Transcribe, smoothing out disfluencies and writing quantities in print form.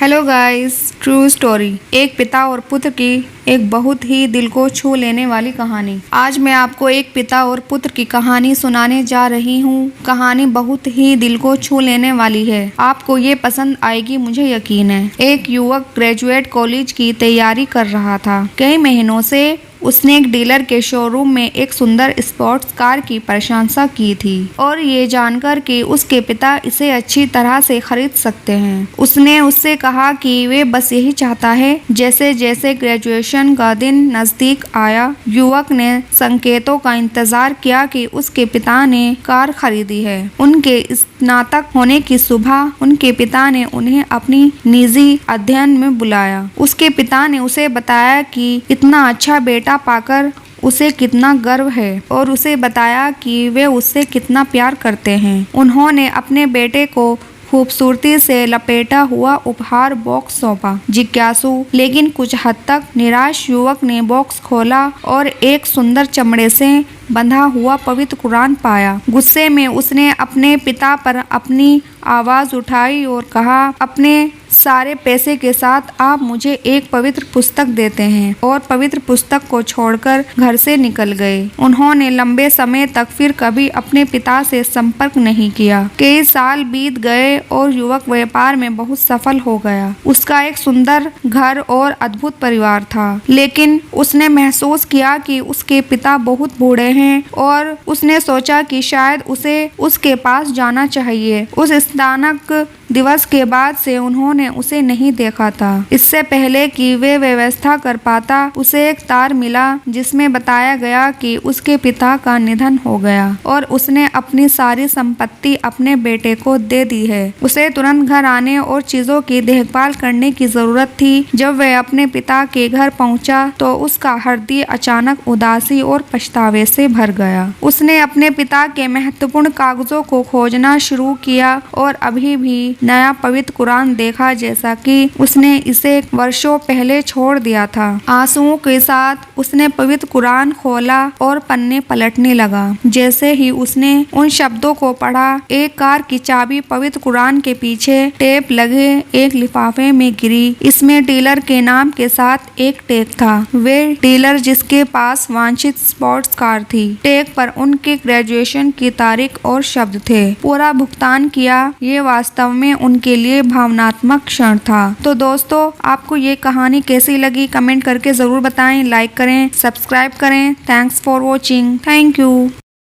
Hello guys, true story. एक पिता और पुत्र की एक बहुत ही दिल को छू लेने वाली कहानी। आज मैं आपको एक पिता और पुत्र की कहानी सुनाने जा रही हूँ। कहानी बहुत ही दिल को छू लेने वाली है। आपको ये पसंद आएगी, मुझे यकीन है। एक युवक ग्रेजुएट कॉलेज की तैयारी कर रहा था। कई महीनों से उसने एक डीलर के शोरूम में एक सुंदर स्पोर्ट्स कार की प्रशंसा की थी और ये जानकर कि उसके पिता इसे अच्छी तरह से खरीद सकते हैं। उसने उससे कहा कि वे बस यही चाहता है। जैसे जैसे ग्रेजुएशन का दिन नजदीक आया, युवक ने संकेतों का इंतजार किया कि उसके पिता ने कार खरीदी है। उनके स्नातक होने की सुबह उनके पिता ने उन्हें अपनी निजी अध्ययन में बुलाया। उसके पिता ने उसे बताया कि इतना अच्छा बेटा पाकर उसे कितना गर्व है और उसे बताया कि वे उससे कितना प्यार करते हैं। उन्होंने अपने बेटे को खूबसूरती से लपेटा हुआ उपहार बॉक्स सौंपा। जिज्ञासु लेकिन कुछ हद तक निराश युवक ने बॉक्स खोला और एक सुंदर चमड़े से बंधा हुआ पवित्र कुरान पाया। गुस्से में उसने अपने पिता पर अपनी आवाज उठाई और कहा, अपने सारे पैसे के साथ आप मुझे एक पवित्र पुस्तक देते हैं, और पवित्र पुस्तक को छोड़कर घर से निकल गए। उन्होंने लंबे समय तक फिर कभी अपने पिता से संपर्क नहीं किया। कई साल बीत गए और युवक व्यापार में बहुत सफल हो गया। उसका एक सुंदर घर और अद्भुत परिवार था, लेकिन उसने महसूस किया कि उसके पिता बहुत बूढ़े हैं और उसने सोचा कि शायद उसे उसके पास जाना चाहिए। उस स्नातक दिवस के बाद से उन्होंने उसे नहीं देखा था। इससे पहले कि वे व्यवस्था कर पाता, उसे एक तार मिला जिसमें बताया गया कि उसके पिता का निधन हो गया और उसने अपनी सारी संपत्ति अपने बेटे को दे दी है। उसे तुरंत घर आने और चीजों की देखभाल करने की जरूरत थी। जब वह अपने पिता के घर पहुंचा तो उसका हृदय अचानक उदासी और पछतावे से भर गया। उसने अपने पिता के महत्वपूर्ण कागजों को खोजना शुरू किया और अभी भी नया पवित्र कुरान देखा जैसा कि उसने इसे वर्षों पहले छोड़ दिया था। आंसुओं के साथ उसने पवित्र कुरान खोला और पन्ने पलटने लगा। जैसे ही उसने उन शब्दों को पढ़ा, एक कार की चाबी पवित्र कुरान के पीछे टेप लगे एक लिफाफे में गिरी। इसमें डीलर के नाम के साथ एक टैग था। वे डीलर जिसके पास वांछित स्पोर्ट्स कार थी। टैग पर उनके ग्रेजुएशन की तारीख और शब्द थे। पूरा भुगतान किया। ये वास्तव में उनके लिए भावनात्मक क्षण था। तो दोस्तों, आपको ये कहानी कैसी लगी कमेंट करके जरूर बताएं। लाइक करें, सब्सक्राइब करें। Thanks for watching. Thank you.